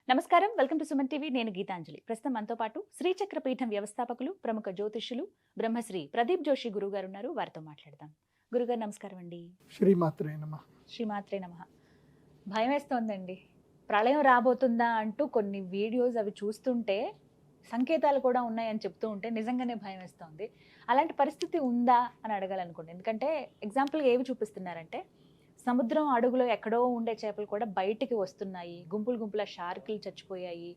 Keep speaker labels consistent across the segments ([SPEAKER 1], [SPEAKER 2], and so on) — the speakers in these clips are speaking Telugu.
[SPEAKER 1] నమస్కారం, వెల్కమ్ టు సుమన్ టీవీ. నేను గీతాంజలి. ప్రస్తుతం మనతో పాటు శ్రీచక్ర పీఠం వ్యవస్థాపకులు, ప్రముఖ జ్యోతిష్యులు బ్రహ్మశ్రీ ప్రదీప్ జోషి గురువు గారు ఉన్నారు. వారితో మాట్లాడదాం. గురుగారు నమస్కారం అండి.
[SPEAKER 2] శ్రీమాత్రే నమః.
[SPEAKER 1] శ్రీమాత్రే నమః. భయం వేస్తోందండి. ప్రళయం రాబోతుందా అంటూ కొన్ని వీడియోస్ అవి చూస్తుంటే సంకేతాలు కూడా ఉన్నాయని చెప్తూ ఉంటే నిజంగానే భయం వేస్తోంది. అలాంటి పరిస్థితి ఉందా అని అడగాలనుకోండి. ఎందుకంటే ఎగ్జాంపుల్గా ఏవి చూపిస్తున్నారంటే, సముద్రం అడుగులో ఎక్కడో ఉండే చేపలు కూడా బయటికి వస్తున్నాయి. గుంపులు గుంపుల షార్కులు చచ్చిపోయాయి.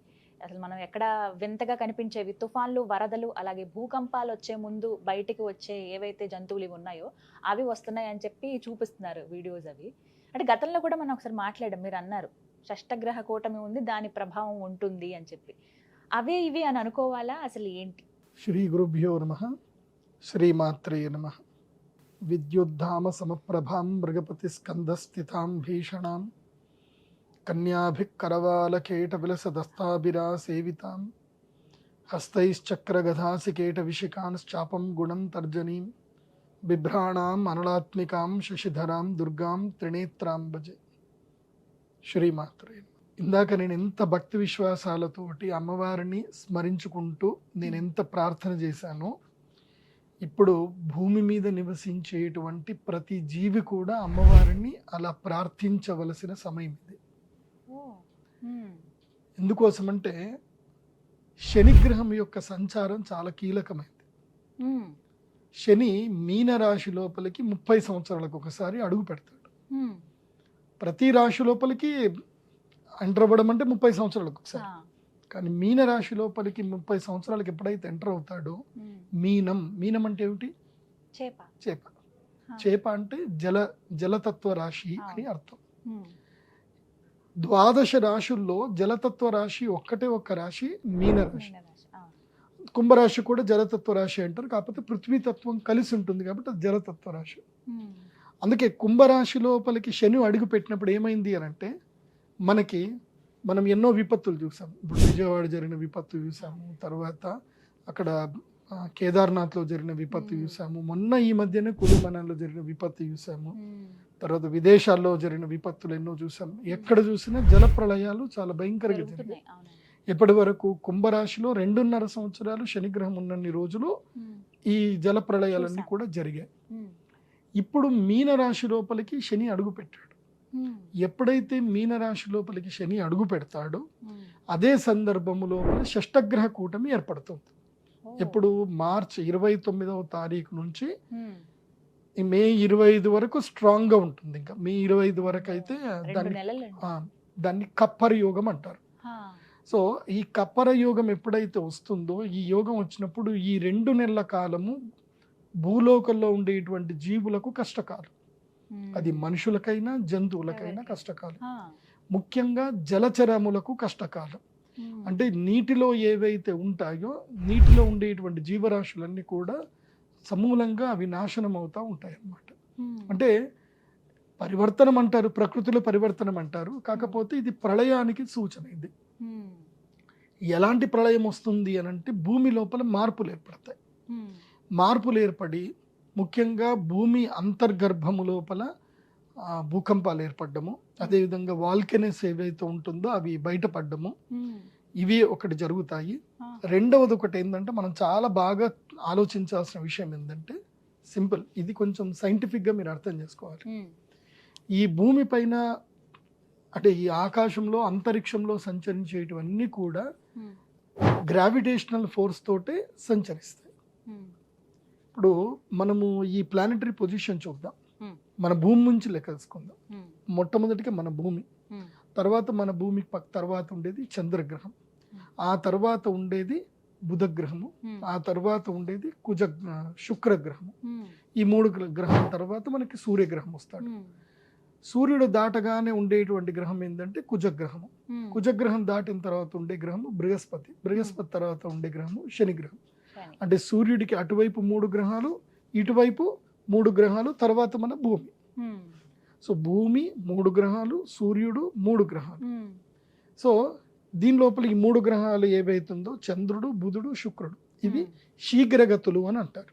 [SPEAKER 1] అసలు మనం ఎక్కడ వింతగా కనిపించేవి తుఫాన్లు, వరదలు, అలాగే భూకంపాలు వచ్చే ముందు బయటికి వచ్చే ఏవైతే జంతువులు ఇవి ఉన్నాయో అవి వస్తున్నాయి అని చెప్పి చూపిస్తున్నారు వీడియోస్ అవి. అంటే గతంలో కూడా మనం ఒకసారి మాట్లాడాం. మీరు అన్నారు షష్టగ్రహ కూటమి ఉంది, దాని ప్రభావం ఉంటుంది అని చెప్పి. అవే ఇవి అని అనుకోవాలా? అసలు ఏంటి?
[SPEAKER 2] శ్రీ గురుభ్యో నమః. శ్రీమాత్రే నమః. విద్యుద్ధామ సమప్రభాం మృగపతి స్కందస్థితాం భీషణాం కన్యాభికరవాలకేట విలసదస్తాభిరా సేవితాం హస్తైశ్చక్రగధాసికేట విశికాంశ్చాపం గుణం తర్జనీం బిభ్రాణాం అనలాత్మికాం శశిధరాం దుర్గాం త్రినేత్రాం భజే. శ్రీమాత్రే. ఇందాక నేను ఎంత భక్తి విశ్వాసాలతోటి అమ్మవారిని స్మరించుకుంటూ నేను ఎంత ప్రార్థన చేశానో, ఇప్పుడు భూమి మీద నివసించేటువంటి ప్రతి జీవి కూడా అమ్మవారిని అలా ప్రార్థించవలసిన సమయం ఇది. ఎందుకోసమంటే శనిగ్రహం యొక్క సంచారం చాలా కీలకమైంది. శని మీనరాశి లోపలికి 30 సంవత్సరాలకు ఒకసారి అడుగు పెడతాడు. ప్రతి రాశి లోపలికి ఎంటర్ అవ్వడం అంటే 30 సంవత్సరాలకు ఒకసారి. కానీ మీనరాశి లోపలికి 30 సంవత్సరాలకు ఎప్పుడైతే ఎంటర్ అవుతాడో, మీనం అంటే ఏమిటి? చేప. చేప అంటే జలతత్వ రాశి అని అర్థం. 12 రాశుల్లో జలతత్వ రాశి ఒక్కటే ఒక్క రాశి మీనరాశి. కుంభరాశి కూడా జలతత్వ రాశి అంటారు. కాకపోతే పృథ్వీతత్వం కలిసి ఉంటుంది కాబట్టి అది జలతత్వ రాశి. అందుకే కుంభరాశి లోపలికి శని అడుగు పెట్టినప్పుడు ఏమైంది అని అంటే, మనం ఎన్నో విపత్తులు చూసాం. ఇప్పుడు విజయవాడ జరిగిన విపత్తు చూసాము, తర్వాత అక్కడ కేదార్నాథ్లో జరిగిన విపత్తు చూసాము, మొన్న ఈ మధ్యనే కులుమనాల్లో జరిగిన విపత్తు చూసాము, తర్వాత విదేశాల్లో జరిగిన విపత్తులు ఎన్నో చూసాము. ఎక్కడ చూసినా జల ప్రళయాలు చాలా భయంకరంగా జరిగాయి. ఇప్పటి వరకు కుంభరాశిలో 2.5 సంవత్సరాలు శనిగ్రహం ఉన్నన్ని రోజులు ఈ జల ప్రళయాలన్నీ కూడా జరిగాయి. ఇప్పుడు మీనరాశి లోపలికి శని అడుగు పెట్టాడు. ఎప్పుడైతే మీనరాశి లోపలికి శని అడుగు పెడతాడో అదే సందర్భంలో షష్టగ్రహ కూటమి ఏర్పడుతుంది. ఎప్పుడు మార్చి 29వ తారీఖు నుంచి మే 25 వరకు స్ట్రాంగ్ గా ఉంటుంది. ఇంకా మే 25 వరకు అయితే దాన్ని కప్పర యోగం అంటారు. సో ఈ కప్పర యోగం ఎప్పుడైతే వస్తుందో, ఈ యోగం వచ్చినప్పుడు ఈ 2 నెలల కాలము భూలోకంలో ఉండేటువంటి జీవులకు కష్టకాలం. అది మనుషులకైనా జంతువులకైనా కష్టకాలం. ముఖ్యంగా జలచరములకు కష్టకాలం. అంటే నీటిలో ఏవైతే ఉంటాయో, నీటిలో ఉండేటువంటి జీవరాశులన్నీ కూడా సమూలంగా అవి నాశనం అవుతూ ఉంటాయి అన్నమాట. అంటే పరివర్తనం అంటారు, ప్రకృతిలో పరివర్తనం అంటారు. కాకపోతే ఇది ప్రళయానికి సూచన. ఇది ఎలాంటి ప్రళయం వస్తుంది అని అంటే, భూమి లోపల మార్పులు ఏర్పడతాయి. మార్పులు ఏర్పడి ముఖ్యంగా భూమి అంతర్గర్భము లోపల భూకంపాలు ఏర్పడ్డము, అదేవిధంగా వాల్కెనస్ ఏవైతే ఉంటుందో అవి బయటపడ్డము, ఇవి ఒకటి జరుగుతాయి. రెండవది ఒకటి ఏంటంటే, మనం చాలా బాగా ఆలోచించాల్సిన విషయం ఏంటంటే, సింపుల్, ఇది కొంచెం సైంటిఫిక్గా మీరు అర్థం చేసుకోవాలి. ఈ భూమి పైన అంటే ఈ ఆకాశంలో అంతరిక్షంలో సంచరించేటివన్నీ కూడా గ్రావిటేషనల్ ఫోర్స్ తోటే సంచరిస్తాయి. ఇప్పుడు మనము ఈ ప్లానెటరీ పొజిషన్ చూద్దాం. మన భూమి నుంచి లెక్కేసుకుందాం. మొట్టమొదటిగా మన భూమి, తర్వాత మన భూమి తర్వాత ఉండేది చంద్రగ్రహం, ఆ తర్వాత ఉండేది బుధగ్రహము, ఆ తర్వాత ఉండేది శుక్రగ్రహము. ఈ 3 గ్రహం తర్వాత మనకి సూర్యగ్రహం వస్తాడు. సూర్యుడు దాటగానే ఉండేటువంటి గ్రహం ఏంటంటే కుజగ్రహము. కుజగ్రహం దాటిన తర్వాత ఉండే గ్రహము బృహస్పతి. బృహస్పతి తర్వాత ఉండే గ్రహము శనిగ్రహం. అంటే సూర్యుడికి అటువైపు 3 గ్రహాలు, ఇటువైపు 3 గ్రహాలు, తర్వాత మన భూమి. సో భూమి 3 గ్రహాలు, సూర్యుడు 3 గ్రహాలు. సో దీని లోపల ఈ 3 గ్రహాలు ఏవైతుందో చంద్రుడు, బుధుడు, శుక్రుడు, ఇవి శీఘ్రగతులు అని అంటారు.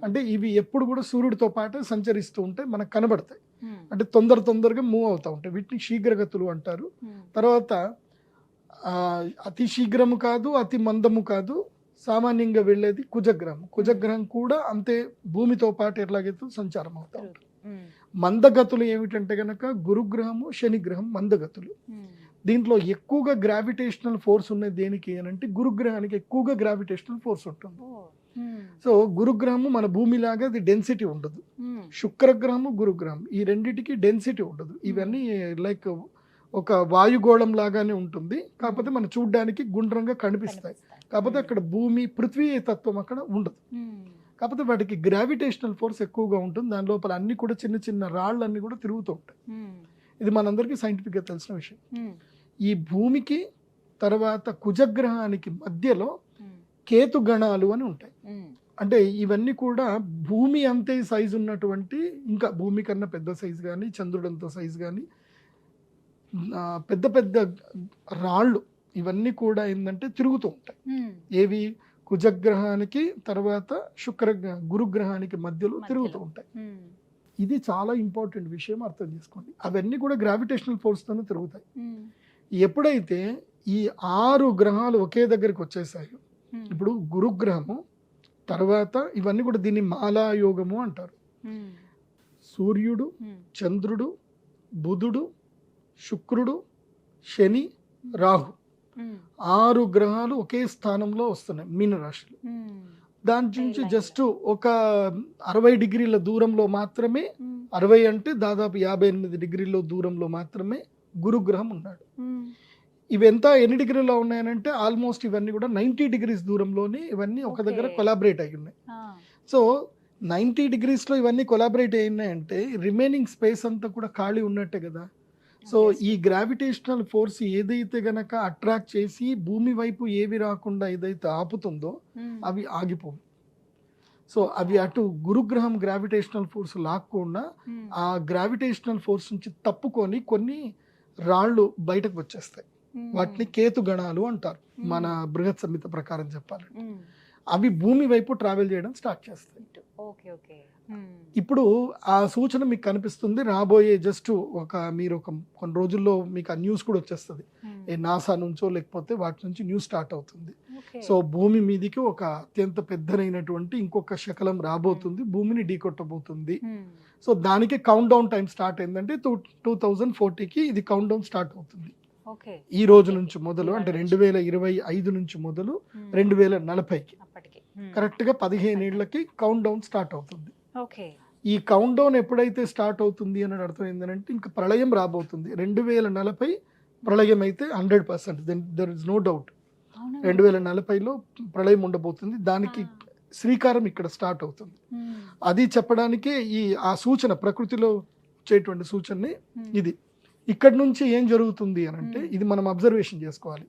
[SPEAKER 2] అంటే ఇవి ఎప్పుడు కూడా సూర్యుడితో పాటు సంచరిస్తూ ఉంటే మనకు కనబడతాయి. అంటే తొందరగా మూవ్ అవుతూ ఉంటాయి. వీటిని శీఘ్రగతులు అంటారు. తర్వాత అతి శీఘ్రము కాదు, అతి మందము కాదు, సామాన్యంగా వెళ్ళేది కుజగ్రహం. కుజగ్రహం కూడా అంతే భూమితో పాటు ఎట్లాగైతే సంచారం అవుతా ఉంటుంది. మందగతులు ఏమిటంటే గనక గురుగ్రహము, శనిగ్రహం మందగతులు. దీంట్లో ఎక్కువగా గ్రావిటేషనల్ ఫోర్స్ ఉన్నది దేనికి అని అంటే గురుగ్రహానికి ఎక్కువగా గ్రావిటేషనల్ ఫోర్స్ ఉంటుంది. సో గురుగ్రహము మన భూమిలాగా అది డెన్సిటీ ఉండదు. శుక్రగ్రహము, గురుగ్రహం ఈ రెండిటికి డెన్సిటీ ఉండదు. ఇవన్నీ లైక్ ఒక వాయుగోళం లాగానే ఉంటుంది, కాకపోతే మనం చూడడానికి గుండ్రంగా కనిపిస్తాయి. కాకపోతే అక్కడ భూమి, పృథ్వీ తత్వం అక్కడ ఉండదు. కాకపోతే వాటికి గ్రావిటేషనల్ ఫోర్స్ ఎక్కువగా ఉంటుంది. దాని లోపల అన్ని కూడా చిన్న చిన్న రాళ్ళన్నీ కూడా తిరుగుతూ ఉంటాయి. ఇది మనందరికీ సైంటిఫిక్గా తెలిసిన విషయం. ఈ భూమికి తర్వాత కుజగ్రహానికి మధ్యలో కేతు గణాలు అని ఉంటాయి. అంటే ఇవన్నీ కూడా భూమి అంతే సైజు ఉన్నటువంటి, ఇంకా భూమి కన్నా పెద్ద సైజు కానీ, చంద్రుడంత సైజు కానీ పెద్ద పెద్ద రాళ్ళు ఇవన్నీ కూడా ఏంటంటే తిరుగుతూ ఉంటాయి. ఏవి? కుజగ్రహానికి తర్వాత గురుగ్రహానికి మధ్యలో తిరుగుతూ ఉంటాయి. ఇది చాలా ఇంపార్టెంట్ విషయం, అర్థం చేసుకోండి. అవన్నీ కూడా గ్రావిటేషనల్ ఫోర్స్తోనే తిరుగుతాయి. ఎప్పుడైతే ఈ 6 గ్రహాలు ఒకే దగ్గరికి వచ్చేసాయో, ఇప్పుడు గురుగ్రహము తర్వాత ఇవన్నీ కూడా దీన్ని మాలాయోగము అంటారు. సూర్యుడు, చంద్రుడు, బుధుడు, శుక్రుడు, శని, రాహు 6 గ్రహాలు ఒకే స్థానంలో వస్తున్నాయి మీనరాశిలో. దాని నుంచి జస్ట్ ఒక 60 డిగ్రీల దూరంలో మాత్రమే, 60 అంటే దాదాపు 58 డిగ్రీల దూరంలో మాత్రమే గురుగ్రహం ఉన్నాడు. ఇవెంత ఎన్ని డిగ్రీలో ఉన్నాయనంటే ఆల్మోస్ట్ ఇవన్నీ కూడా 90 డిగ్రీస్ దూరంలోనే ఇవన్నీ ఒక దగ్గర కొలాబరేట్ అయి ఉన్నాయి. సో 90 డిగ్రీస్లో ఇవన్నీ కొలాబరేట్ అయినాయంటే రిమైనింగ్ స్పేస్ అంతా కూడా ఖాళీ ఉన్నట్టే కదా. సో ఈ గ్రావిటేషనల్ ఫోర్స్ ఏదైతే గనక అట్రాక్ట్ చేసి భూమి వైపు ఏవి రాకుండా ఏదైతే ఆపుతుందో అవి ఆగిపోవు. సో అవి అటు గురుగ్రహం గ్రావిటేషనల్ ఫోర్స్ లాక్కుండా ఆ గ్రావిటేషనల్ ఫోర్స్ నుంచి తప్పుకొని కొన్ని రాళ్ళు బయటకు వచ్చేస్తాయి. వాటిని కేతు గణాలు అంటారు మన బృహత్ సంహిత ప్రకారం చెప్పాలంటే. అవి భూమి వైపు ట్రావెల్ చేయడం స్టార్ట్ చేస్తాయి. ఇప్పుడు ఆ సూచన మీకు కనిపిస్తుంది. రాబోయే జస్ట్ మీరు కొన్ని రోజుల్లో మీకు ఆ న్యూస్ కూడా వచ్చేస్తుంది. నాసా నుంచో లేకపోతే వాటి నుంచి న్యూస్ స్టార్ట్ అవుతుంది. సో భూమి మీదికి ఒక అత్యంత పెద్దనైనటువంటి ఇంకొక శకలం రాబోతుంది, భూమిని ఢీకొట్టబోతుంది. సో దానికి కౌంట్ డౌన్ టైం స్టార్ట్ అయిందంటే 2040కి ఇది కౌంట్ డౌన్ స్టార్ట్ అవుతుంది. ఈ రోజు నుంచి మొదలు, అంటే 2025 నుంచి మొదలు 2040కి కరెక్ట్గా 15 ఏళ్లకి కౌంట్ డౌన్ స్టార్ట్ అవుతుంది. ఈ కౌంట్ డౌన్ ఎప్పుడైతే స్టార్ట్ అవుతుంది అని అర్థం ఏంటంటే ఇంకా ప్రళయం రాబోతుంది. 2040 ప్రళయం అయితే 100%, దెర్ ఇస్ నో డౌట్. 2040లో ప్రళయం ఉండబోతుంది. దానికి శ్రీకారం ఇక్కడ స్టార్ట్ అవుతుంది. అది చెప్పడానికే ఆ సూచన, ప్రకృతిలో వచ్చేటువంటి సూచనని ఇది. ఇక్కడ నుంచి ఏం జరుగుతుంది అని అంటే ఇది మనం అబ్జర్వేషన్ చేసుకోవాలి.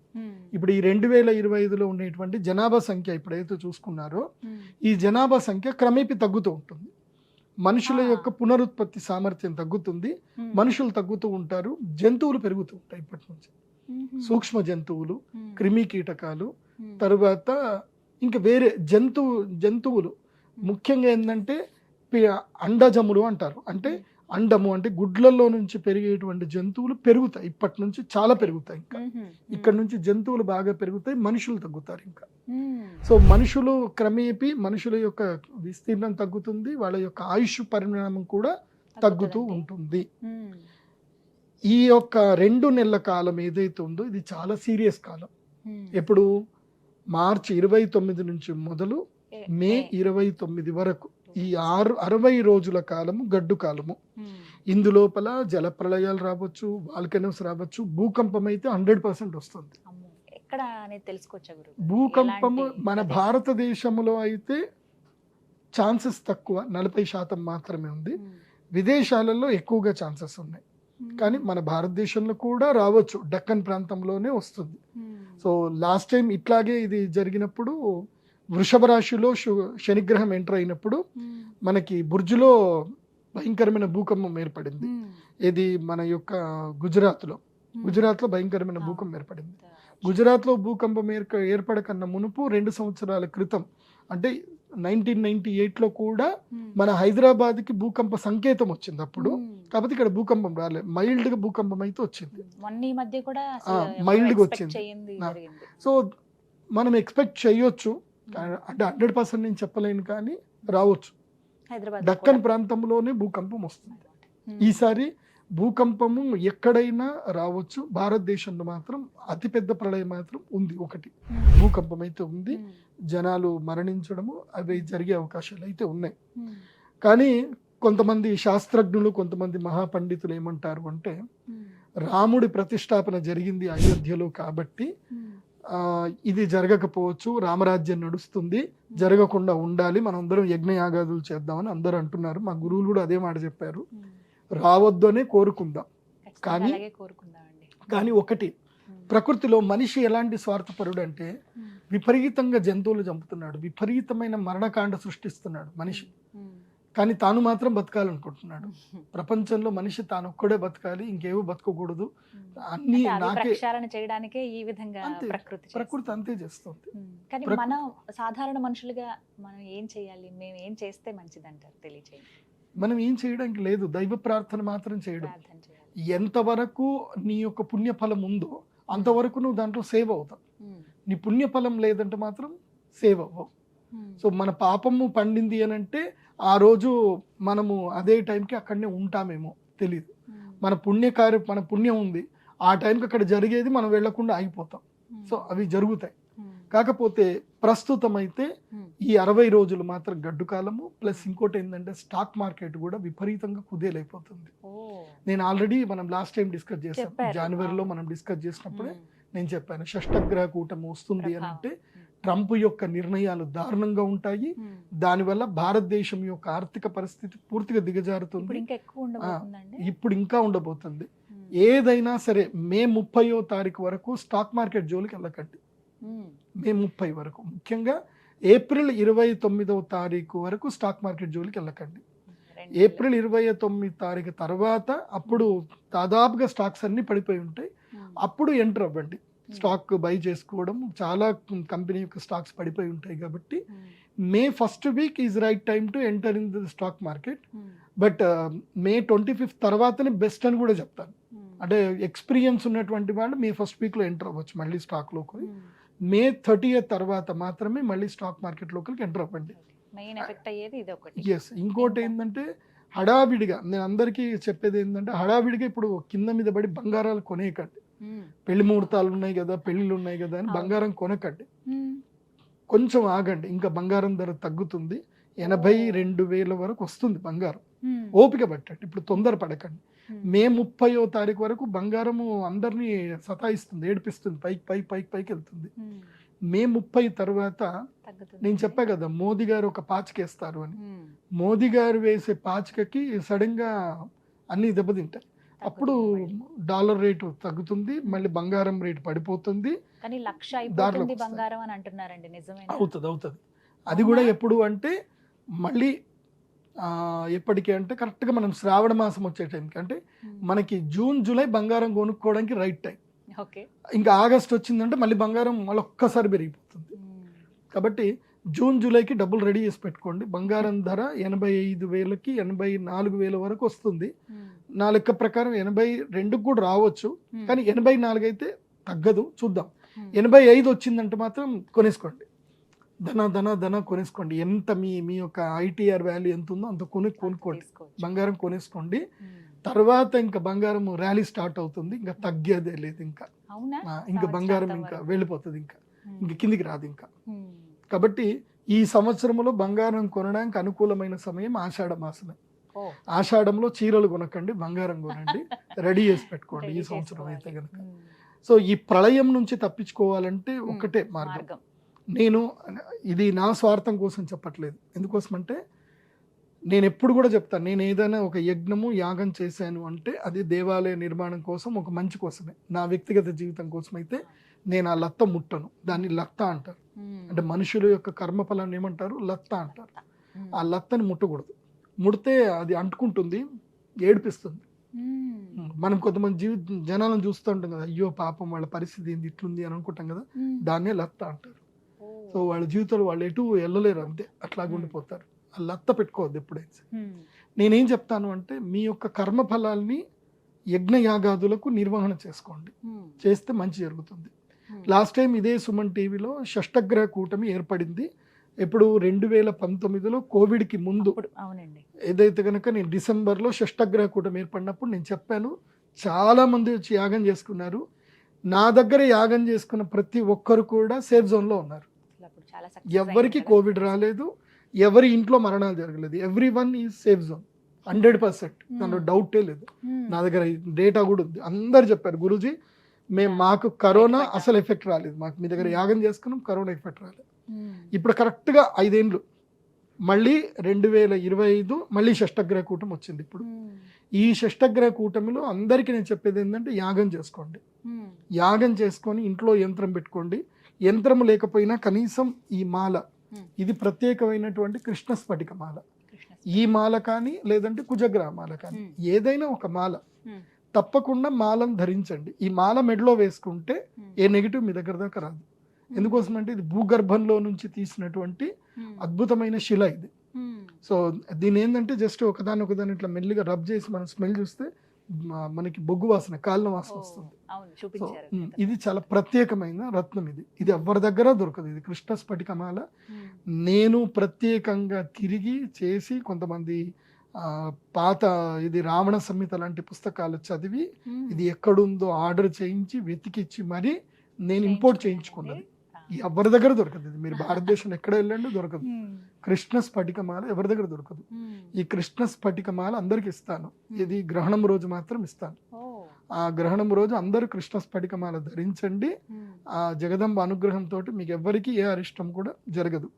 [SPEAKER 2] ఇప్పుడు ఈ 2025లో ఉండేటువంటి జనాభా సంఖ్య ఇప్పుడైతే చూసుకున్నారో ఈ జనాభా సంఖ్య క్రమేపీ తగ్గుతూ ఉంటుంది. మనుషుల యొక్క పునరుత్పత్తి సామర్థ్యం తగ్గుతుంది, మనుషులు తగ్గుతూ ఉంటారు, జంతువులు పెరుగుతూ ఉంటాయి. ఇప్పటి నుంచి సూక్ష్మ జంతువులు, క్రిమి కీటకాలు, తరువాత ఇంకా వేరే జంతువులు ముఖ్యంగా ఏంటంటే అండజములు అంటారు. అంటే అండము అంటే గుడ్లలో నుంచి పెరిగేటువంటి జంతువులు పెరుగుతాయి. ఇప్పటి నుంచి చాలా పెరుగుతాయి. ఇంకా ఇక్కడ నుంచి జంతువులు బాగా పెరుగుతాయి, మనుషులు తగ్గుతారు. ఇంకా సో మనుషులు క్రమేపీ మనుషుల యొక్క విస్తీర్ణం తగ్గుతుంది, వాళ్ళ యొక్క ఆయుష్ పరిణామం కూడా తగ్గుతూ ఉంటుంది. ఈ యొక్క 2 నెలల కాలం ఏదైతే ఉందో ఇది చాలా సీరియస్ కాలం. ఎప్పుడు? మార్చి 29 నుంచి మొదలు మే 29 వరకు ఈ 60 రోజుల కాలము గడ్డు కాలము. ఇందులోపల జల ప్రళయాలు రావచ్చు, వాల్కనోస్ రావచ్చు, భూకంపం అయితే 100% వస్తుంది. భూకంపము మన భారతదేశంలో అయితే ఛాన్సెస్ తక్కువ, 40% మాత్రమే ఉంది. విదేశాలలో ఎక్కువగా ఛాన్సెస్ ఉన్నాయి. కానీ మన భారతదేశంలో కూడా రావచ్చు, డక్కన్ ప్రాంతంలోనే వస్తుంది. సో లాస్ట్ టైం ఇట్లాగే ఇది జరిగినప్పుడు వృషభ రాశిలో శనిగ్రహం ఎంటర్ అయినప్పుడు మనకి బుర్జులో భయంకరమైన భూకంపం ఏర్పడింది. ఇది మన యొక్క గుజరాత్లో భయంకరమైన భూకంపం ఏర్పడింది. గుజరాత్లో భూకంపం ఏర్పడకన్నా మునుపు 2 సంవత్సరాల క్రితం, అంటే 1998లో కూడా మన హైదరాబాద్కి భూకంప సంకేతం వచ్చింది అప్పుడు. కాకపోతే ఇక్కడ భూకంపం రాలేదు, మైల్డ్గా భూకంపం అయితే వచ్చింది.
[SPEAKER 1] మొన్న ఈ మధ్య కూడా
[SPEAKER 2] మైల్డ్గా వచ్చింది. సో మనం ఎక్స్పెక్ట్ చేయొచ్చు, అంటే 100% నేను చెప్పలేను కానీ రావచ్చు. దక్కన్ ప్రాంతంలోనే భూకంపం వస్తుంది ఈసారి. భూకంపము ఎక్కడైనా రావచ్చు, భారతదేశంలో మాత్రం అతిపెద్ద ప్రళయం మాత్రం ఉంది, ఒకటి భూకంపం అయితే ఉంది. జనాలు మరణించడము అవి జరిగే అవకాశాలు అయితే ఉన్నాయి. కానీ కొంతమంది శాస్త్రజ్ఞులు, కొంతమంది మహాపండితులు ఏమంటారు అంటే, రాముడి ప్రతిష్టాపన జరిగింది అయోధ్యలో కాబట్టి ఇది జరగకపోవచ్చు, రామరాజ్యం నడుస్తుంది, జరగకుండా ఉండాలి, మనం అందరం యజ్ఞయాగాదులు చేద్దామని అందరూ అంటున్నారు. మా గురువులు కూడా అదే మాట చెప్పారు, రావద్దు అనే కోరుకుందాం. కానీ ఒకటి, ప్రకృతిలో మనిషి ఎలాంటి స్వార్థపరుడు అంటే విపరీతంగా జంతువులు చంపుతున్నాడు, విపరీతమైన మరణకాండ సృష్టిస్తున్నాడు మనిషి. కానీ తాను మాత్రం బతకాలనుకుంటున్నాడు. ప్రపంచంలో మనిషి తాను ఒక్కడే బతకాలి, ఇంకేవో బతకకూడదు, అన్ని నాకే
[SPEAKER 1] చేయడానికే ఈ విధంగా
[SPEAKER 2] ప్రకృతి అంతే చేస్తుంది.
[SPEAKER 1] కానీ మనం సాధారణ మనుషులుగా మనం ఏం చేయాలి, మేము ఏం చేస్తే మంచిది అంటారు, తెలియచేయండి.
[SPEAKER 2] మనం ఏం చేయడానికి లేదు, దైవ ప్రార్థన మాత్రం చేయడం. ఎంతవరకు నీ యొక్క పుణ్యఫలం ఉందో అంతవరకు నువ్వు దాంట్లో సేవ్ అవుతావు. నీ పుణ్యఫలం లేదంటే మాత్రం సేవ్ అవ్వవు. సో మన పాపము పండింది అని అంటే ఆ రోజు మనము అదే టైంకి అక్కడనే ఉంటామేమో తెలియదు. మన మన పుణ్యం ఉంది, ఆ టైంకి అక్కడ జరిగేది మనం వెళ్లకుండా ఆగిపోతాం. సో అవి జరుగుతాయి. కాకపోతే ప్రస్తుతం అయితే ఈ 60 రోజులు మాత్రం గడ్డు కాలము. ప్లస్ ఇంకోటి ఏంటంటే స్టాక్ మార్కెట్ కూడా విపరీతంగా కుదేలైపోతుంది. నేను ఆల్రెడీ మనం లాస్ట్ టైం డిస్కస్ చేసాం, జనవరిలో మనం డిస్కస్ చేసినప్పుడే నేను చెప్పాను, షష్టగ్రహ కూటమి వస్తుంది అని అంటే ట్రంప్ యొక్క నిర్ణయాలు దారుణంగా ఉంటాయి. దానివల్ల భారతదేశం యొక్క ఆర్థిక పరిస్థితి పూర్తిగా దిగజారుతుంది. ఇప్పుడు ఇంకా ఉండబోతుంది. ఏదైనా సరే మే 30వ తారీఖు వరకు స్టాక్ మార్కెట్ జోలికి వెళ్ళకండి. మే 30 వరకు, ముఖ్యంగా ఏప్రిల్ 29వ తారీఖు వరకు స్టాక్ మార్కెట్ జోలికి వెళ్ళకండి. ఏప్రిల్ 29 తారీఖు తర్వాత అప్పుడు దాదాపుగా స్టాక్స్ అన్ని పడిపోయి ఉంటాయి, అప్పుడు ఎంటర్ అవ్వండి. స్టాక్ బై చేసుకోవడం, చాలా కంపెనీ యొక్క స్టాక్స్ పడిపోయి ఉంటాయి కాబట్టి May first week is right time to enter in the stock market. But May 25 తర్వాతనే బెస్ట్ అని కూడా చెప్తాను. అంటే ఎక్స్పీరియన్స్ ఉన్నటువంటి వాళ్ళు మే ఫస్ట్ వీక్లో ఎంటర్ అవ్వచ్చు మళ్ళీ స్టాక్లోకి. మే 30th తర్వాత మాత్రమే మళ్ళీ స్టాక్ మార్కెట్ లోకి ఎంటర్ అవ్వండి. ఎస్, ఇంకోటి ఏంటంటే హడావిడిగా నేను అందరికీ చెప్పేది ఏంటంటే, హడావిడిగా ఇప్పుడు కింద మీద పడి బంగారాలు కొనేయకండి. పెళ్లి ముహూర్తాలు ఉన్నాయి కదా, పెళ్లిళ్ళు ఉన్నాయి కదా అని బంగారం కొనకండి. కొంచెం ఆగండి, ఇంకా బంగారం ధర తగ్గుతుంది. 82,000 వరకు వస్తుంది బంగారం. ఓపిక పట్టండి, ఇప్పుడు తొందర పడకండి. మే 30వ తారీఖు వరకు బంగారము అందరినీ సతాయిస్తుంది, ఏడిపిస్తుంది, పైకి వెళ్తుంది. మే 30 తర్వాత నేను చెప్పా కదా, మోదీ గారు ఒక పాచికేస్తారు అని. మోదీ గారు వేసే పాచికకి సడన్ గా అన్ని దెబ్బతింటాయి. అప్పుడు డాలర్ రేటు తగ్గుతుంది, మళ్ళీ బంగారం రేటు పడిపోతుంది. అవుతుంది. అది కూడా ఎప్పుడు అంటే మళ్ళీ ఎప్పటికీ అంటే కరెక్ట్గా మనం శ్రావణ మాసం వచ్చే టైంకి, అంటే మనకి జూన్ జూలై బంగారం కొనుక్కోవడానికి రైట్ టైం. ఇంకా ఆగస్ట్ వచ్చిందంటే మళ్ళీ బంగారం మళ్ళీ ఒక్కసారి పెరిగిపోతుంది. కాబట్టి జూన్ జూలైకి డబ్బులు రెడీ చేసి పెట్టుకోండి. బంగారం ధర 85,000కి 84,000 వరకు వస్తుంది. నా లెక్క ప్రకారం 82 కూడా రావచ్చు, కానీ 84 అయితే తగ్గదు, చూద్దాం. 85 వచ్చిందంటే మాత్రం కొనేసుకోండి, ధన కొనేసుకోండి. ఎంత మీ యొక్క ఐటీఆర్ వాల్యూ ఎంత ఉందో అంత కొనుక్కోండి, బంగారం కొనేసుకోండి. తర్వాత ఇంకా బంగారం ర్యాలీ స్టార్ట్ అవుతుంది, ఇంకా తగ్గేదే లేదు. ఇంకా బంగారం ఇంకా వెళ్ళిపోతుంది, ఇంకా కిందికి రాదు ఇంకా. కాబట్టి ఈ సంవత్సరంలో బంగారం కొనడానికి అనుకూలమైన సమయం ఆషాఢ మాసమే. ఆషాఢంలో చీరలు కొనకండి, బంగారం కొనండి, రెడీ చేసి పెట్టుకోండి ఈ సంవత్సరం అయితే కనుక. సో ఈ ప్రళయం నుంచి తప్పించుకోవాలంటే ఒకటే మార్గం. నేను ఇది నా స్వార్థం కోసం చెప్పట్లేదు. ఎందుకోసం అంటే నేను ఎప్పుడు కూడా చెప్తాను, నేను ఏదైనా ఒక యజ్ఞము యాగం చేశాను అంటే అది దేవాలయ నిర్మాణం కోసం, ఒక మంచి కోసమే. నా వ్యక్తిగత జీవితం కోసం అయితే నేను ఆ లత్త ముట్టను. దాన్ని లత్త అంటారు. అంటే మనుషుల యొక్క కర్మఫలాన్ని ఏమంటారు? లత్త అంటారు. ఆ లత్తని ముట్టకూడదు. ముడితే అది అంటుకుంటుంది, ఏడిపిస్తుంది. మనం కొంతమంది జనాలను చూస్తూ ఉంటాం కదా, అయ్యో పాపం వాళ్ళ పరిస్థితి ఏంది ఇట్లుంది అని అనుకుంటాం కదా, దాన్నే లత్త అంటారు. సో వాళ్ళ జీవితంలో వాళ్ళు ఎటు వెళ్ళలేరు, అంతే అట్లాగ ఉండిపోతారు. వాళ్ళు అత్త పెట్టుకోవద్దు ఎప్పుడైతే. నేనేం చెప్తాను అంటే మీ యొక్క కర్మ ఫలాల్ని యజ్ఞయాగాదులకు నిర్వహణ చేసుకోండి, చేస్తే మంచి జరుగుతుంది. లాస్ట్ టైం ఇదే సుమన్ టీవీలో షష్టగ్రహ కూటమి ఏర్పడింది. ఎప్పుడు 2019లో కోవిడ్కి ముందు.
[SPEAKER 1] అవునండి.
[SPEAKER 2] ఏదైతే కనుక నేను డిసెంబర్లో షష్టగ్రహ కూటమి ఏర్పడినప్పుడు నేను చెప్పాను, చాలా మంది వచ్చి యాగం చేసుకున్నారు. నా దగ్గర యాగం చేసుకున్న ప్రతి ఒక్కరు కూడా సేఫ్ జోన్లో ఉన్నారు. ఎవరికి కోవిడ్ రాలేదు, ఎవరి ఇంట్లో మరణాలు జరగలేదు. Every one is safe zone 100%. దాంట్లో డౌటే లేదు. నా దగ్గర డేటా కూడా ఉంది. అందరు చెప్పారు, గురూజీ మాకు కరోనా అసలు ఎఫెక్ట్ రాలేదు, మాకు మీ దగ్గర యాగం చేసుకున్నాం, కరోనా ఎఫెక్ట్ రాలేదు. ఇప్పుడు కరెక్ట్గా 5 ఏళ్ళు మళ్ళీ 2025 మళ్ళీ షష్టగ్రహ కూటమి వచ్చింది. ఇప్పుడు ఈ షష్టగ్రహ కూటమిలో అందరికీ నేను చెప్పేది ఏంటంటే యాగం చేసుకోండి. యాగం చేసుకొని ఇంట్లో యంత్రం పెట్టుకోండి. యంత్రం లేకపోయినా కనీసం ఈ మాల, ఇది ప్రత్యేకమైనటువంటి కృష్ణ స్ఫటిక మాల. ఈ మాల కానీ లేదంటే కుజగ్రహ మాల కానీ ఏదైనా ఒక మాల తప్పకుండా మాలను ధరించండి. ఈ మాల మెడలో వేసుకుంటే ఏ నెగిటివ్ మీ దగ్గర దాకా రాదు. ఎందుకోసం అంటే ఇది భూగర్భంలో నుంచి తీసినటువంటి అద్భుతమైన శిల ఇది. సో దీని ఏంటంటే జస్ట్ ఒకదాని ఇట్లా మెల్లిగా రబ్ చేసి మనం స్మెల్ చూస్తే మనకి బొగ్గు వాసన, కాలిన వాసన వస్తుంది. ఇది చాలా ప్రత్యేకమైన రత్నం. ఇది ఎవరి దగ్గర దొరకదు. ఇది కృష్ణ స్ఫటికమాల. నేను ప్రత్యేకంగా తిరిగి చేసి కొంతమంది పాత ఇది రావణ సంహిత లాంటి పుస్తకాలు చదివి ఇది ఎక్కడుందో ఆర్డర్ చేయించి వెతికిచ్చి మరి నేను ఇంపోర్ట్ చేయించుకున్నది. ఎవరి దగ్గర దొరకదు. ఇది మీరు భారతదేశంలో ఎక్కడ వెళ్ళండి దొరకదు. కృష్ణ స్ఫటికమాల ఎవరి దగ్గర దొరకదు. ఈ కృష్ణ స్ఫటికమాల అందరికి ఇస్తాను. ఇది గ్రహణం రోజు మాత్రం ఇస్తాను. ఆ గ్రహణం రోజు అందరూ కృష్ణ స్ఫటికమాల ధరించండి. ఆ జగదంబ అనుగ్రహంతో మీకు ఎవరికి ఏ అరిష్టం కూడా జరగదు.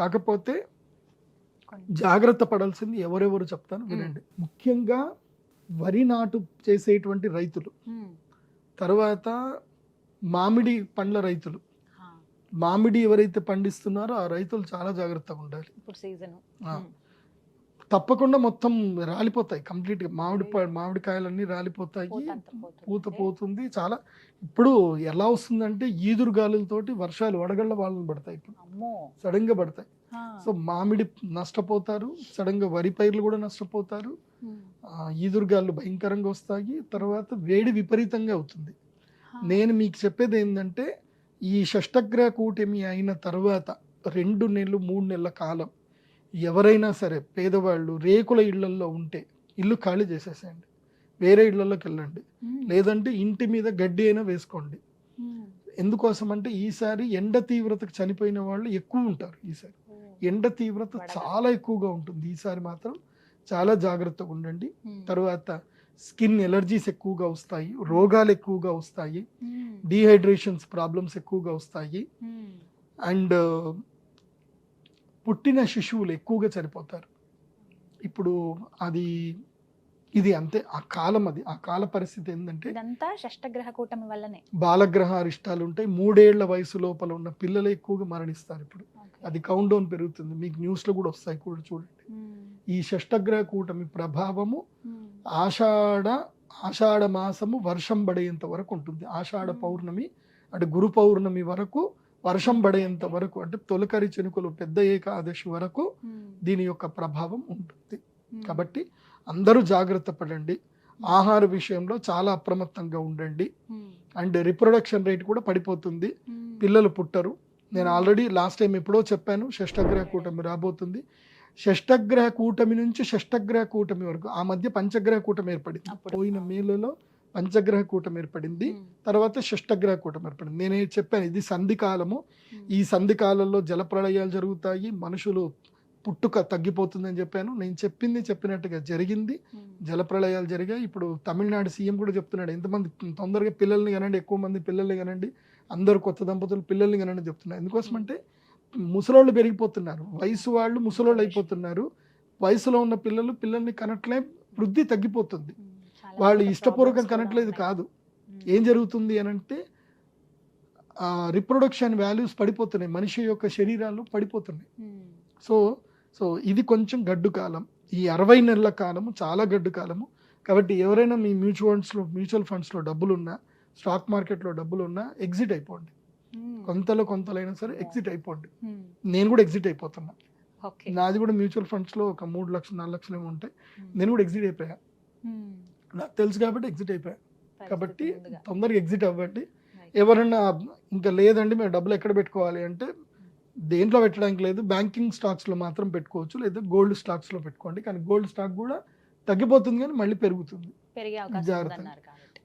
[SPEAKER 2] కాకపోతే జాగ్రత్త పడాల్సింది ఎవరెవరు చెప్తాను వినండి. ముఖ్యంగా వరి నాటు చేసేటువంటి రైతులు, తర్వాత మామిడి పండ్ల రైతులు, మామిడి ఎవరైతే పండిస్తున్నారో ఆ రైతులు చాలా జాగ్రత్తగా ఉండాలి. తప్పకుండా మొత్తం రాలిపోతాయి కంప్లీట్గా. మామిడికాయలన్నీ రాలిపోతాయి, పూత పోతుంది. చాలా ఇప్పుడు ఎలా వస్తుందంటే ఈదురు గాలులతోటి వర్షాలు వడగళ్ళ వాళ్ళని పడతాయి. ఇప్పుడు సడన్ గా పడతాయి. సో మామిడి నష్టపోతారు, సడన్ గా వరి పైర్లు కూడా నష్టపోతారు. ఈదురుగాళ్ళు భయంకరంగా వస్తాయి. తర్వాత వేడి విపరీతంగా అవుతుంది. నేను మీకు చెప్పేది ఏంటంటే ఈ షష్టగ్రహ కూటమి అయిన తర్వాత 2 నెలలు 3 నెలల కాలం ఎవరైనా సరే పేదవాళ్ళు రేకుల ఇళ్లల్లో ఉంటే ఇల్లు ఖాళీ చేసేసేయండి, వేరే ఇళ్లలోకి వెళ్ళండి. లేదంటే ఇంటి మీద గడ్డి అయినా వేసుకోండి. ఎందుకోసం అంటే ఈసారి ఎండ తీవ్రతకు చనిపోయిన వాళ్ళు ఎక్కువ ఉంటారు. ఈసారి ఎండ తీవ్రత చాలా ఎక్కువగా ఉంటుంది. ఈసారి మాత్రం చాలా జాగ్రత్తగా ఉండండి. తర్వాత స్కిన్ ఎలర్జీస్ ఎక్కువగా వస్తాయి, రోగాలు ఎక్కువగా వస్తాయి, డీహైడ్రేషన్స్ ప్రాబ్లమ్స్ ఎక్కువగా వస్తాయి. అండ్ పుట్టిన శిశువులు ఎక్కువగా చనిపోతారు. ఇప్పుడు ఇది అంతే ఆ కాలం. ఆ కాల పరిస్థితి ఏంటంటే
[SPEAKER 1] షష్టగ్రహ కూటమి వల్లనే
[SPEAKER 2] బాలగ్రహ అరిష్టాలు ఉంటాయి. 3 ఏళ్ల వయసు లోపల ఉన్న పిల్లలు ఎక్కువగా మరణిస్తారు. ఇప్పుడు అది కౌంట్ డౌన్ పెరుగుతుంది. మీకు న్యూస్లో కూడా వస్తాయి, కూడా చూడండి. ఈ షష్టగ్రహ కూటమి ప్రభావము ఆషాఢ మాసము వర్షం పడేంత వరకు ఉంటుంది. ఆషాఢ పౌర్ణమి అంటే గురు పౌర్ణమి వరకు వర్షం పడేంత వరకు, అంటే తొలకరి చెనుకలు పెద్ద ఏకాదశి వరకు దీని యొక్క ప్రభావం ఉంటుంది. కాబట్టి అందరూ జాగ్రత్త పడండి. ఆహార విషయంలో చాలా అప్రమత్తంగా ఉండండి. అండ్ రిప్రొడక్షన్ రేట్ కూడా పడిపోతుంది, పిల్లలు పుట్టరు. నేను ఆల్రెడీ లాస్ట్ టైం ఎప్పుడో చెప్పాను, షష్టగ్రహ కూటమి రాబోతుంది. షష్టగ్రహ కూటమి నుంచి షష్టగ్రహ కూటమి వరకు ఆ మధ్య పంచగ్రహ కూటమి ఏర్పడింది. పోయిన మేలలో పంచగ్రహ కూటమి ఏర్పడింది, తర్వాత షష్టగ్రహ కూటమి ఏర్పడింది. నేనే చెప్పాను ఇది సంధికాలము. ఈ సంధికాలంలో జలప్రళయాలు జరుగుతాయి, మనుషులు పుట్టుక తగ్గిపోతుందని చెప్పాను. నేను చెప్పినట్టుగా జరిగింది. జలప్రళయాలు జరిగాయి. ఇప్పుడు తమిళనాడు సీఎం కూడా చెప్తున్నాడు, ఎంతమంది తొందరగా పిల్లల్ని కనండి, ఎక్కువ మంది పిల్లల్ని కనండి, అందరు కొత్త దంపతులు పిల్లల్ని కనండి చెప్తున్నారు. ఎందుకోసం అంటే ముసలోళ్ళు పెరిగిపోతున్నారు, వయసు వాళ్ళు ముసలోళ్ళు అయిపోతున్నారు. వయసులో ఉన్న పిల్లల్ని కనట్లే, వృద్ధి తగ్గిపోతుంది. వాళ్ళు ఇష్టపూర్వకం కనట్లేదు కాదు. ఏం జరుగుతుంది అని అంటే రిప్రొడక్షన్ వాల్యూస్ పడిపోతున్నాయి, మనిషి యొక్క శరీరాలు పడిపోతున్నాయి. సో ఇది కొంచెం గడ్డు కాలం. ఈ 60 నెలల కాలము చాలా గడ్డు కాలము. కాబట్టి ఎవరైనా మీ మ్యూచువల్ ఫండ్స్లో డబ్బులున్నా, స్టాక్ మార్కెట్లో డబ్బులున్నా ఎగ్జిట్ అయిపోండి. కొంతలైనా సరే ఎగ్జిట్ అయిపోండి. నేను కూడా ఎగ్జిట్ అయిపోతున్నా.
[SPEAKER 1] ఓకే.
[SPEAKER 2] నాది కూడా మ్యూచువల్ ఫండ్స్లో ఒక 3 లక్షలు 4 లక్షలు ఏమో ఉంటాయి. నేను కూడా ఎగ్జిట్ అయిపోయా. నాకు తెలుసు కాబట్టి ఎగ్జిట్ అయిపోయా. కాబట్టి తొందరగా ఎగ్జిట్ అవ్వండి. ఎవరన్నా ఇంకా లేదండి మేము డబ్బులు ఎక్కడ పెట్టుకోవాలి అంటే దేంట్లో పెట్టడానికి లేదు, బ్యాంకింగ్ స్టాక్స్లో మాత్రం పెట్టుకోవచ్చు, లేదా గోల్డ్ స్టాక్స్లో పెట్టుకోండి. కానీ గోల్డ్ స్టాక్ కూడా తగ్గిపోతుంది కానీ మళ్ళీ పెరుగుతుంది, జాగ్రత్త.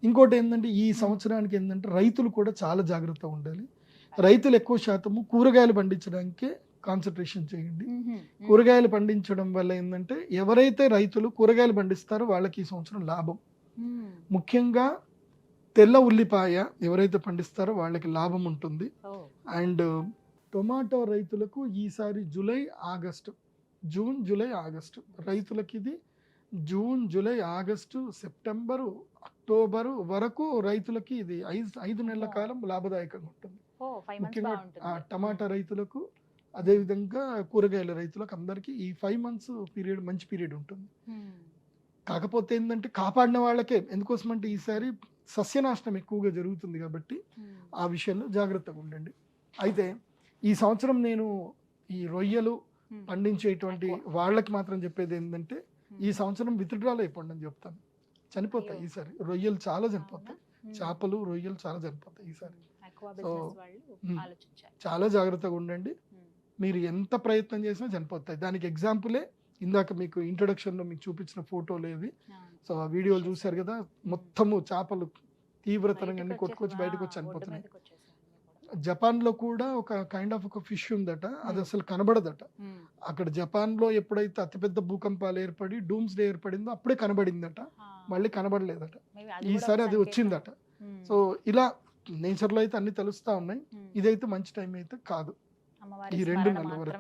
[SPEAKER 2] ఇంకోటి ఏంటంటే ఈ సంవత్సరానికి ఏంటంటే రైతులు కూడా చాలా జాగ్రత్తగా ఉండాలి. రైతులు ఎక్కువ శాతము కూరగాయలు పండించడానికే కాన్సన్ట్రేషన్ చేయండి. కూరగాయలు పండించడం వల్ల ఏంటంటే ఎవరైతే రైతులు కూరగాయలు పండిస్తారో వాళ్ళకి ఈ సంవత్సరం లాభం. ముఖ్యంగా తెల్ల ఉల్లిపాయ ఎవరైతే పండిస్తారో వాళ్ళకి లాభం ఉంటుంది. అండ్ టొమాటో రైతులకు ఈసారి జూన్ జూలై ఆగస్టు రైతులకి ఇది June July August September October వరకు రైతులకి ఇది 5 నెలల కాలం లాభదాయకంగా ఉంటుంది. ముఖ్యంగా టమాటా రైతులకు అదేవిధంగా కూరగాయల రైతులకు అందరికీ ఈ 5 months పీరియడ్ మంచి పీరియడ్ ఉంటుంది. కాకపోతే ఏంటంటే కాపాడిన వాళ్ళకే, ఎందుకోసమంటే ఈసారి సస్యనాశనం ఎక్కువగా జరుగుతుంది కాబట్టి ఆ విషయంలో జాగ్రత్తగా ఉండండి. అయితే ఈ సంవత్సరం నేను ఈ రొయ్యలు పండించేటువంటి వాళ్ళకి మాత్రం చెప్పేది ఏంటంటే ఈ సంవత్సరం విత్డ్రాల్ అయిపోండి అని చెప్తాను. చనిపోతాయి ఈసారి రొయ్యలు చాలా చనిపోతాయి, చేపలు రొయ్యలు చాలా చనిపోతాయి ఈసారి. సో చాలా జాగ్రత్తగా ఉండండి. మీరు ఎంత ప్రయత్నం చేసినా చనిపోతాయి. దానికి ఎగ్జాంపులే ఇందాక మీకు ఇంట్రొడక్షన్లో మీకు చూపించిన ఫోటోలు ఏవి. సో ఆ వీడియోలు చూశారు కదా, మొత్తము చేపలు తీవ్రతరంగా కొట్టుకొచ్చి బయటకు వచ్చి చనిపోతున్నాయి. జపాన్లో కూడా ఒక కైండ్ ఆఫ్ ఒక ఫిష్ ఉందట, అది అసలు కనబడదట. అక్కడ జపాన్లో ఎప్పుడైతే అతిపెద్ద భూకంపాలు ఏర్పడి డూమ్స్ డే ఏర్పడిందో అప్పుడే కనబడిందట, మళ్ళీ కనబడలేదట. ఈసారి అది వచ్చిందట. సో ఇలా నేచర్లో అయితే అన్ని తెలుస్తూ ఉన్నాయి. ఇదైతే మంచి టైం అయితే కాదు ఈ 2 నెలల వరకు.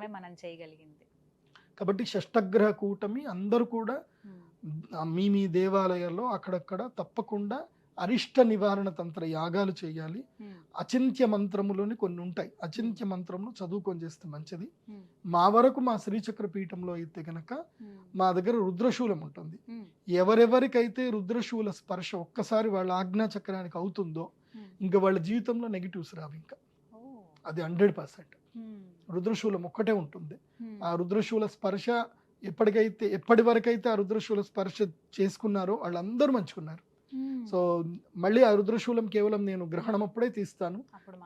[SPEAKER 2] కాబట్టి షష్టగ్రహ కూటమి అందరూ కూడా మీ దేవాలయాల్లో అక్కడక్కడ తప్పకుండా అరిష్ట నివారణ తంత్ర యాగాలు చేయాలి. అచింత్య మంత్రములోని కొన్ని ఉంటాయి, అచింత్య మంత్రములు చదువుకొని చేస్తే మంచిది. మా వరకు మా శ్రీచక్ర పీఠంలో అయితే కనుక మా దగ్గర రుద్రశూలం ఉంటుంది. ఎవరెవరికైతే రుద్రశూల స్పర్శ ఒక్కసారి వాళ్ళ ఆజ్ఞా చక్రానికి అవుతుందో ఇంకా వాళ్ళ జీవితంలో నెగిటివ్స్ రావు. ఇంకా అది 100%. రుద్రశూలం ఒక్కటే ఉంటుంది. ఆ రుద్రశూల స్పర్శ ఎప్పటి వరకైతే ఆ రుద్రశూల స్పర్శ చేసుకున్నారో వాళ్ళందరూ మంచుకున్నారు. సో మళ్ళీ ఆ రుద్రశూలం కేవలం నేను గ్రహణం అప్పుడే తీస్తాను,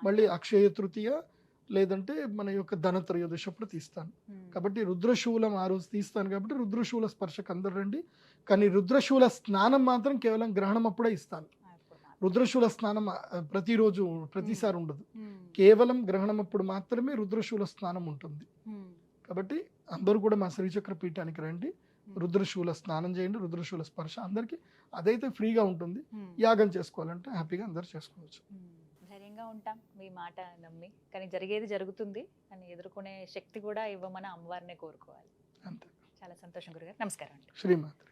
[SPEAKER 2] మళ్ళీ అక్షయ తృతీయ లేదంటే మన యొక్క ధనత్రయోదశి అప్పుడు తీస్తాను. కాబట్టి రుద్రశూలం ఆ రోజు తీస్తాను కాబట్టి రుద్రశూల స్పర్శకు అందరు రండి. కానీ రుద్రశూల స్నానం మాత్రం కేవలం గ్రహణం అప్పుడే ఇస్తాను. రుద్రశూల స్నానం ప్రతిరోజు ప్రతిసారి ఉండదు, కేవలం గ్రహణం అప్పుడు మాత్రమే రుద్రశూల స్నానం ఉంటుంది. కాబట్టి అందరూ కూడా మా శ్రీచక్ర పీఠానికి రండి, రుద్రశూల స్నానం చేయండి, రుద్రశూల స్పర్శ అందరికీ అదైతే ఫ్రీగా ఉంటుంది. యాగం చేసుకోవాలంటే హ్యాపీగా అందరు చేసుకోవచ్చు.
[SPEAKER 1] ధైర్యంగా ఉంటాం మీ మాట నమ్మి, కానీ జరిగేది జరుగుతుంది అని ఎదుర్కొనే శక్తి కూడా ఇవ్వమని అమ్మవారినే కోరుకోవాలి.
[SPEAKER 2] అంతే.
[SPEAKER 1] చాలా సంతోషం గురుగారు. నమస్కారం.
[SPEAKER 2] శ్రీమాత్రే.